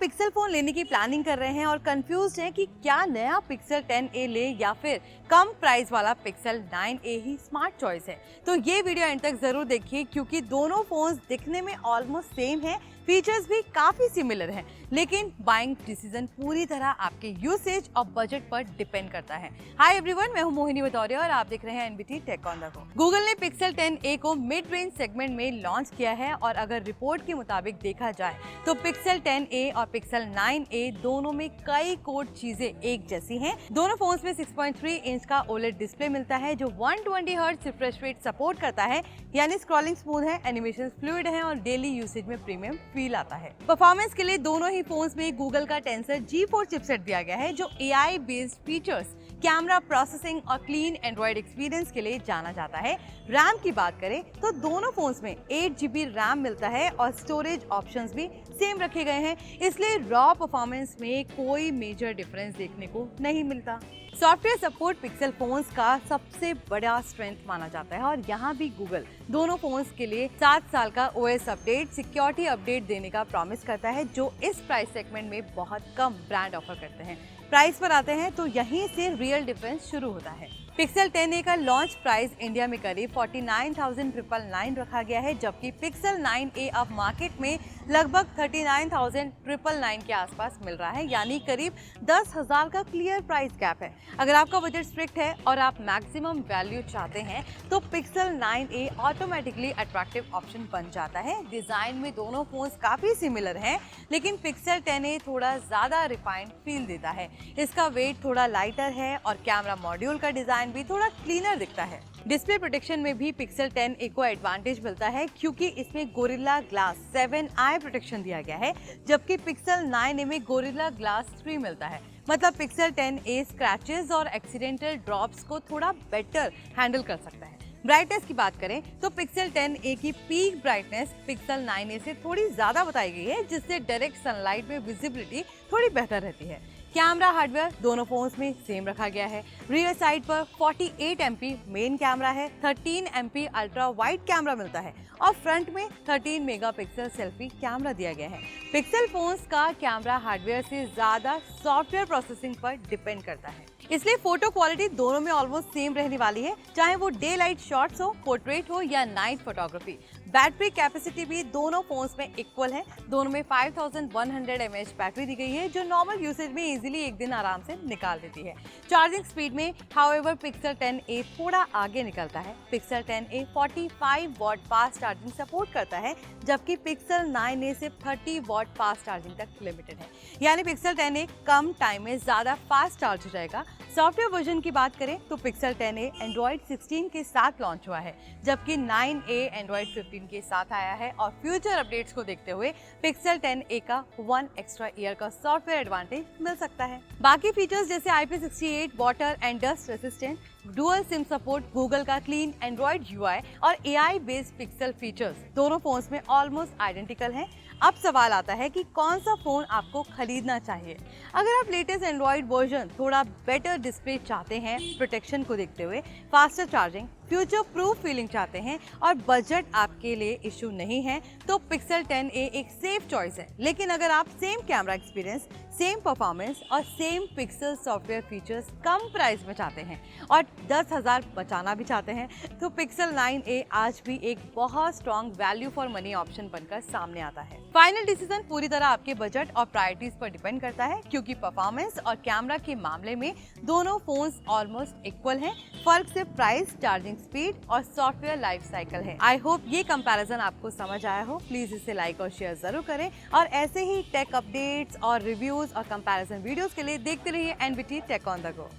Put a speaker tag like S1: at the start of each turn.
S1: Pixel phone लेने की planning कर रहे हैं और कंफ्यूज्ड हैं कि क्या नया पिक्सल 10a ले या फिर कम प्राइस वाला पिक्सल 9a ही स्मार्ट चॉइस है, तो ये वीडियो एंड तक जरूर देखिए क्योंकि दोनों फोन्स दिखने में ऑलमोस्ट सेम हैं, फीचर्स भी काफी सिमिलर हैं, लेकिन बाइंग डिसीजन पूरी तरह आपके यूसेज और बजट पर डिपेंड करता है। हाय एवरीवन, मैं हूं मोहिनी भदौरिया और आप देख रहे हैं NBT tech on the go. Google ने पिक्सल 10a को मिड रेंज सेगमेंट में लॉन्च किया है और अगर रिपोर्ट के मुताबिक देखा जाए तो पिक्सल 10a और पिक्सल 9a दोनों में कई कोर चीजें एक जैसी हैं। दोनों फोन्स में 6.3 इंच का ओलेड डिस्प्ले मिलता है जो 120 हर्ट्ज रिफ्रेश रेट सपोर्ट करता है, यानी स्क्रॉलिंग स्मूथ है, एनिमेशन फ्लूइड है और डेली यूसेज में प्रीमियम फील आता है। परफॉर्मेंस के लिए दोनों ही फोन्स में गूगल का टेंसर G4 चिपसेट दिया गया है जो AI based features, camera processing और क्लीन एंड्रॉइड एक्सपीरियंस के लिए जाना जाता है। रैम की बात करें तो दोनों फोन्स में 8GB रैम मिलता है और स्टोरेज ऑप्शंस भी सेम रखे गए हैं, इसलिए रॉ परफॉर्मेंस में कोई मेजर डिफरेंस देखने को नहीं मिलता। सॉफ्टवेयर सपोर्ट पिक्सल फोन्स का सबसे बड़ा स्ट्रेंथ माना जाता है और यहाँ भी गूगल दोनों फोन्स के लिए 7 साल का OS अपडेट, सिक्योरिटी अपडेट देने का प्रॉमिस करता है जो इस प्राइस सेगमेंट में बहुत कम ब्रांड ऑफर करते हैं। प्राइस पर आते हैं तो यहीं से रियल डिफरेंस शुरू होता है। पिक्सल 10a का लॉन्च प्राइस इंडिया में करीब 49,999 रखा गया है, जबकि पिक्सल 9a अब मार्केट में लगभग 39,999 के आसपास मिल रहा है, यानी करीब 10,000 का क्लियर प्राइस गैप है। अगर आपका बजट स्ट्रिक्ट है और आप मैक्सिमम वैल्यू चाहते हैं तो pixel 9a automatically attractive option बन जाता है। डिजाइन में दोनों फोन्स काफी सिमिलर हैं, लेकिन पिक्सल 10a थोड़ा ज्यादा रिफाइंड फील देता है। इसका वेट थोड़ा लाइटर है और कैमरा मॉड्यूल का डिजाइन भी थोड़ा क्लीनर दिखता है। डिस्प्ले प्रोटेक्शन में भी पिक्सल 10a को एडवांटेज मिलता है क्योंकि इसमें गोरिल्ला ग्लास 7 आई प्रोटेक्शन दिया गया है, जबकि पिक्सल 9a में गोरिल्ला ग्लास 3 मिलता है। मतलब पिक्सल 10a स्क्रैचेस और एक्सीडेंटल ड्रॉप्स को थोड़ा बेटर हैंडल कर सकता है। ब्राइटनेस की बात करें तो पिक्सल 10a की पीक ब्राइटनेस पिक्सल 9a से थोड़ी ज्यादा बताई गई है, जिससे डायरेक्ट सनलाइट में विजिबिलिटी थोड़ी बेहतर रहती है। कैमरा हार्डवेयर दोनों फोन्स में सेम रखा गया है। रियर साइड पर 48 MP मेन कैमरा है, 13 MP अल्ट्रा वाइड कैमरा मिलता है और फ्रंट में 13 मेगापिक्सल सेल्फी कैमरा दिया गया है। पिक्सल फोन्स का कैमरा हार्डवेयर से ज्यादा सॉफ्टवेयर प्रोसेसिंग पर डिपेंड करता है, इसलिए फोटो क्वालिटी दोनों में ऑलमोस्ट सेम रहने वाली है, चाहे वो डे लाइट शॉट्स हो, पोर्ट्रेट हो या नाइट फोटोग्राफी। बैटरी कैपेसिटी भी दोनों फोन्स में इक्वल है। दोनों में 5100 mAh बैटरी दी गई है जो नॉर्मल यूसेज में इजीली एक दिन आराम से निकाल देती है। चार्जिंग स्पीड में हाउएवर पिक्सल 10a थोड़ा आगे निकलता है। Pixel 10a 45 watt fast charging support करता है, जबकि पिक्सल 9a सिर्फ 30 वॉट फास्ट चार्जिंग तक लिमिटेड है, यानी पिक्सल 10a कम टाइम में ज्यादा फास्ट चार्ज हो जाएगा। सॉफ्टवेयर वर्जन की बात करें तो पिक्सल 10a एंड्रॉइड 16 के साथ लॉन्च हुआ है, जबकि 9a एंड्रॉइड 15 के साथ आया है और फ्यूचर अपडेट्स को देखते हुए पिक्सल 10a का 1 एक्स्ट्रा ईयर का सॉफ्टवेयर एडवांटेज मिल सकता है। बाकी फीचर्स जैसे IP68, water and dust resistant, dual SIM support, Google का क्लीन एंड्रॉइड UI और AI बेस्ड पिक्सल फीचर्स दोनों फोन्स में ऑलमोस्ट आइडेंटिकल हैं। अब सवाल आता है कि कौन सा फोन आपको खरीदना चाहिए। अगर आप लेटेस्ट एंड्रॉइड वर्जन, थोड़ा बेटर डिस्प्ले चाहते हैं, प्रोटेक्शन को देखते हुए faster charging, future proof feeling चाहते हैं और बजट आपके लिए इशू नहीं है, तो पिक्सल 10a एक सेफ चॉइस है। लेकिन अगर आप same camera experience, same performance और सेम पिक्सल सॉफ्टवेयर फीचर्स कम प्राइस में चाहते हैं और 10,000 बचाना भी चाहते हैं, तो पिक्सल 9a आज भी एक बहुत strong value for money option बनकर सामने आता है। फाइनल डिसीजन पूरी तरह आपके बजट और प्रायोरिटीज पर डिपेंड करता है, क्योंकि परफॉर्मेंस और कैमरा के मामले में दोनों फोन्स ऑलमोस्ट इक्वल हैं। फर्क सिर्फ प्राइस, चार्जिंग स्पीड और सॉफ्टवेयर लाइफ साइकिल है। आई होप ये कंपैरिजन आपको समझ आया हो। प्लीज इसे लाइक और शेयर जरूर करें और ऐसे ही टेक अपडेट्स और रिव्यूज और कंपैरिजन वीडियोस के लिए देखते रहिए NBT tech on the go.